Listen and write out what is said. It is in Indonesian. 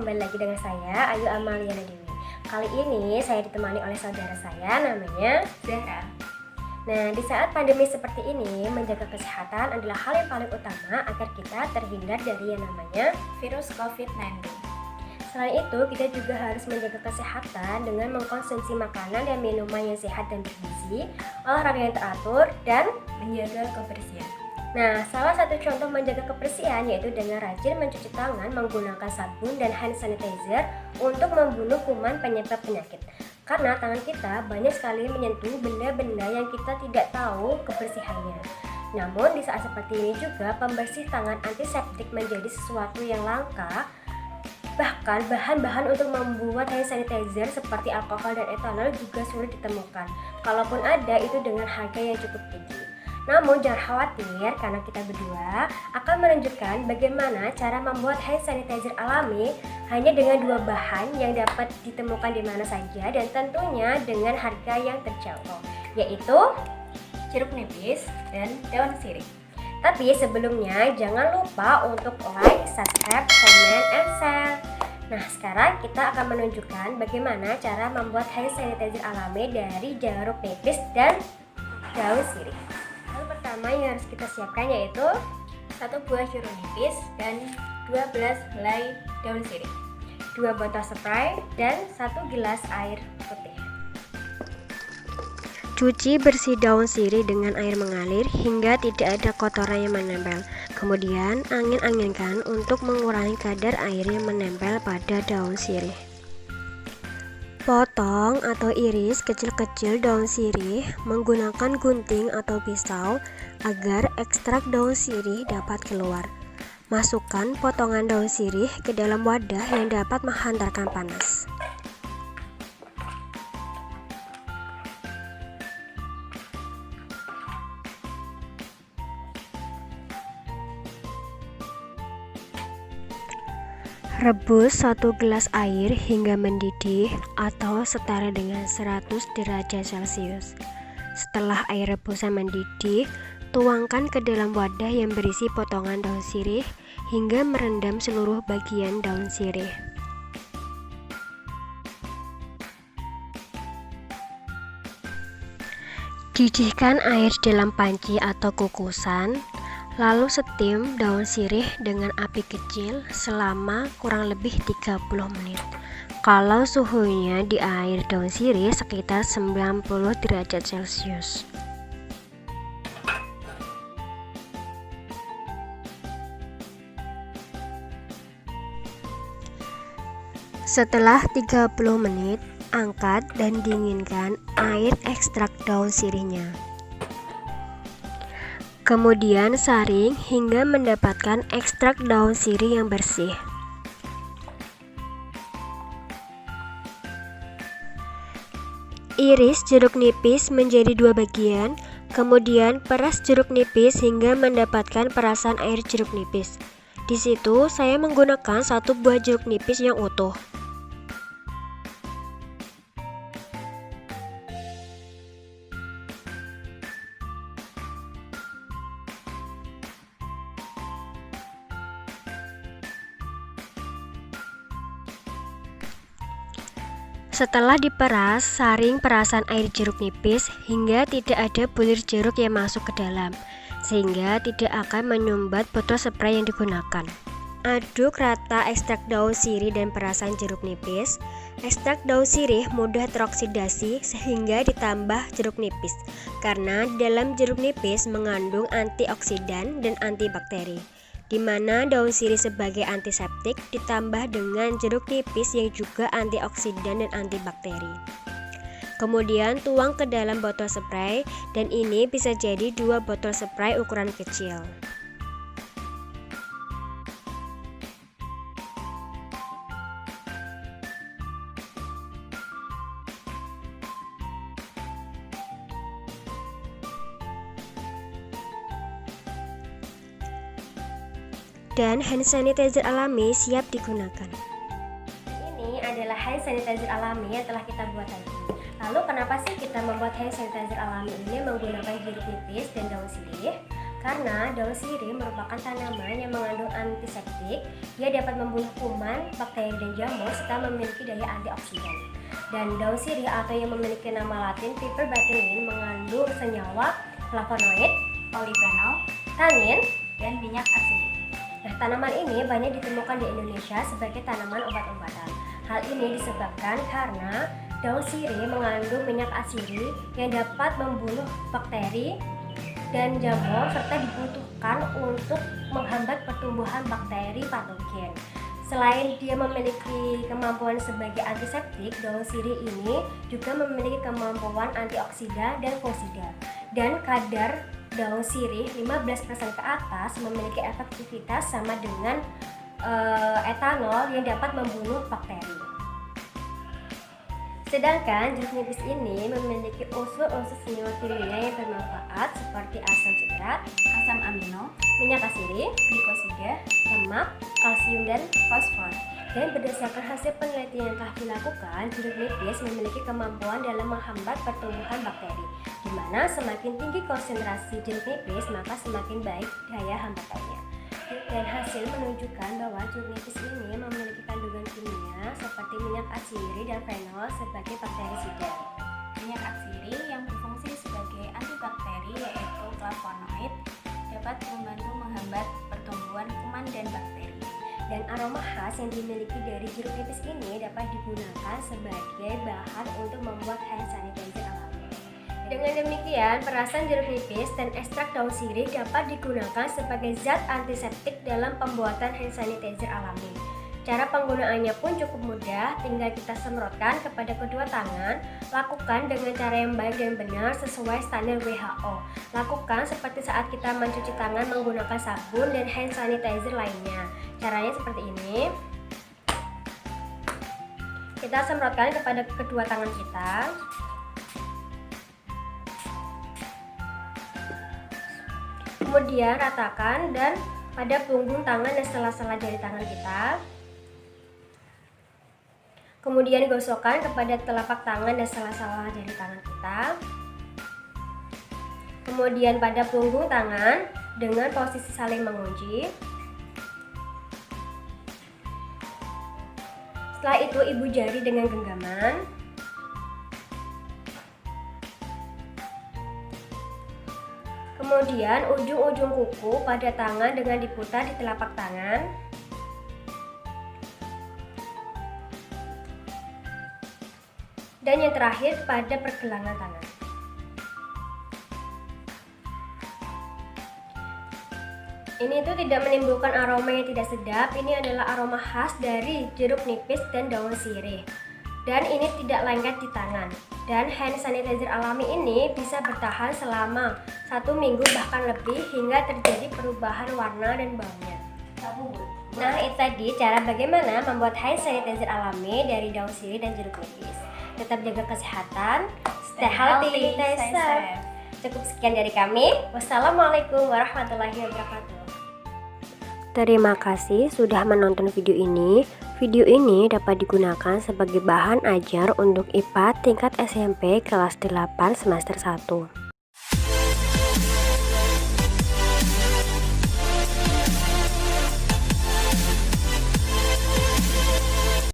kembali lagi dengan saya Ayu Amalia Dewi. Kali ini saya ditemani oleh saudara saya namanya Zahra. Nah, di saat pandemi seperti ini, menjaga kesehatan adalah hal yang paling utama agar kita terhindar dari yang namanya Virus COVID-19. Selain itu, kita juga harus menjaga kesehatan dengan mengkonsumsi makanan dan minuman yang sehat dan bergizi, olahraga yang teratur, dan Menjaga kebersihan. Nah, salah satu contoh menjaga kebersihan yaitu dengan rajin mencuci tangan menggunakan sabun dan hand sanitizer untuk membunuh kuman penyebab penyakit. Karena tangan kita banyak sekali menyentuh benda-benda yang kita tidak tahu kebersihannya. Namun di saat seperti ini juga pembersih tangan antiseptik menjadi sesuatu yang langka. Bahkan bahan-bahan untuk membuat hand sanitizer seperti alkohol dan etanol juga sulit ditemukan. Kalaupun ada, itu dengan harga yang cukup tinggi. Namun jangan khawatir karena kita berdua akan menunjukkan bagaimana cara membuat hand sanitizer alami hanya dengan dua bahan yang dapat ditemukan di mana saja dan tentunya dengan harga yang terjangkau, yaitu Jeruk nipis dan daun sirih. Tapi sebelumnya jangan lupa untuk like, subscribe, comment, and share. Nah, sekarang kita akan menunjukkan bagaimana cara membuat hand sanitizer alami dari jeruk nipis dan daun sirih. Hal pertama yang harus kita siapkan yaitu 1 buah jeruk nipis dan 12 helai daun sirih. 2 botol spray dan 1 gelas air putih. Cuci bersih daun sirih dengan air mengalir hingga tidak ada kotoran yang menempel. Kemudian angin-anginkan untuk mengurangi kadar air yang menempel pada daun sirih. Potong atau iris kecil-kecil daun sirih menggunakan gunting atau pisau agar ekstrak daun sirih dapat keluar. Masukkan potongan daun sirih ke dalam wadah yang dapat menghantarkan panas. Rebus 1 gelas air hingga mendidih atau setara dengan 100 derajat Celcius. Setelah air rebusan mendidih, tuangkan ke dalam wadah yang berisi potongan daun sirih hingga merendam seluruh bagian daun sirih. Didihkan air dalam panci atau kukusan. Lalu setim daun sirih dengan api kecil selama kurang lebih 30 menit. Kalau suhunya di air daun sirih sekitar 90 derajat Celcius. Setelah 30 menit, angkat dan dinginkan air ekstrak daun sirihnya. Kemudian saring hingga mendapatkan ekstrak daun sirih yang bersih. Iris jeruk nipis menjadi 2 bagian, kemudian peras jeruk nipis hingga mendapatkan perasan air jeruk nipis. Di situ saya menggunakan 1 buah jeruk nipis yang utuh. Setelah diperas, saring perasan air jeruk nipis hingga tidak ada bulir jeruk yang masuk ke dalam, sehingga tidak akan menyumbat botol spray yang digunakan. Aduk rata ekstrak daun sirih dan perasan jeruk nipis. Ekstrak daun sirih mudah teroksidasi sehingga ditambah jeruk nipis, karena dalam jeruk nipis mengandung antioksidan dan antibakteri, di mana daun sirih sebagai antiseptik ditambah dengan jeruk nipis yang juga antioksidan dan antibakteri. Kemudian tuang ke dalam botol spray, dan ini bisa jadi 2 botol spray ukuran kecil. Dan hand sanitizer alami siap digunakan. Ini adalah hand sanitizer alami yang telah kita buat tadi. Lalu kenapa sih kita membuat hand sanitizer alami ini menggunakan jeruk nipis dan daun sirih? Karena daun sirih merupakan tanaman yang mengandung antiseptik, dia dapat membunuh kuman, bakteri, dan jamur serta memiliki daya antioksidan. Dan daun sirih atau yang memiliki nama latin Piper betulin mengandung senyawa flavonoid, polifenol, tanin, dan minyak atsidik. Nah, tanaman ini banyak ditemukan di Indonesia sebagai tanaman obat-obatan. Hal ini disebabkan karena daun sirih mengandung minyak atsiri yang dapat membunuh bakteri dan jamur serta dibutuhkan untuk menghambat pertumbuhan bakteri patogen. Selain dia memiliki kemampuan sebagai antiseptik, daun sirih ini juga memiliki kemampuan antioksidan dan fungusida. Dan kadar daun sirih 15% ke atas memiliki efektivitas sama dengan etanol yang dapat membunuh bakteri. Sedangkan jeruk nipis ini memiliki unsur-unsur senyawa kimia yang bermanfaat seperti asam sitrat, Asam amino, minyak atsiri, glikosida, lemak, kalsium, dan fosfor. Dan berdasarkan hasil penelitian yang telah dilakukan, jeruk nipis memiliki kemampuan dalam menghambat pertumbuhan bakteri, di mana semakin tinggi konsentrasi jeruk nipis, maka semakin baik daya hambatannya. Dan hasil menunjukkan bahwa jeruk nipis ini memiliki kandungan kimia seperti minyak atsiri dan fenol sebagai bakterisida. Minyak atsiri yang berfungsi sebagai antibakteri yaitu flavonoid dapat membantu menghambat pertumbuhan kuman dan bakteri. Dan aroma khas yang dimiliki dari jeruk nipis ini dapat digunakan sebagai bahan untuk membuat hand sanitizer alami. Dengan demikian, perasan jeruk nipis dan ekstrak daun sirih dapat digunakan sebagai zat antiseptik dalam pembuatan hand sanitizer alami. Cara penggunaannya pun cukup mudah, tinggal kita semprotkan kepada kedua tangan. Lakukan dengan cara yang baik dan benar sesuai standar WHO. Lakukan seperti saat kita mencuci tangan menggunakan sabun dan hand sanitizer lainnya. Caranya seperti ini. Kita semprotkan kepada kedua tangan kita. Kemudian ratakan dan pada punggung tangan dan sela-sela jari tangan kita. Kemudian gosokkan kepada telapak tangan dan sela-sela jari tangan kita. Kemudian pada punggung tangan dengan posisi saling mengunci. Setelah itu ibu jari dengan genggaman. Kemudian ujung-ujung kuku pada tangan dengan diputar di telapak tangan. Dan yang terakhir pada pergelangan tangan. Ini tuh tidak menimbulkan aroma yang tidak sedap. Ini adalah aroma khas dari jeruk nipis dan daun sirih. Dan ini tidak lengket di tangan. Dan hand sanitizer alami ini bisa bertahan selama 1 minggu bahkan lebih hingga terjadi perubahan warna dan baunya. Nah, itu tadi cara bagaimana membuat hand sanitizer alami dari daun sirih dan jeruk nipis. Tetap jaga kesehatan, stay healthy, stay safe. Cukup sekian dari kami. Wassalamualaikum warahmatullahi wabarakatuh. Terima kasih sudah menonton video ini. Video ini dapat digunakan sebagai bahan ajar untuk IPA tingkat SMP kelas 8 semester 1.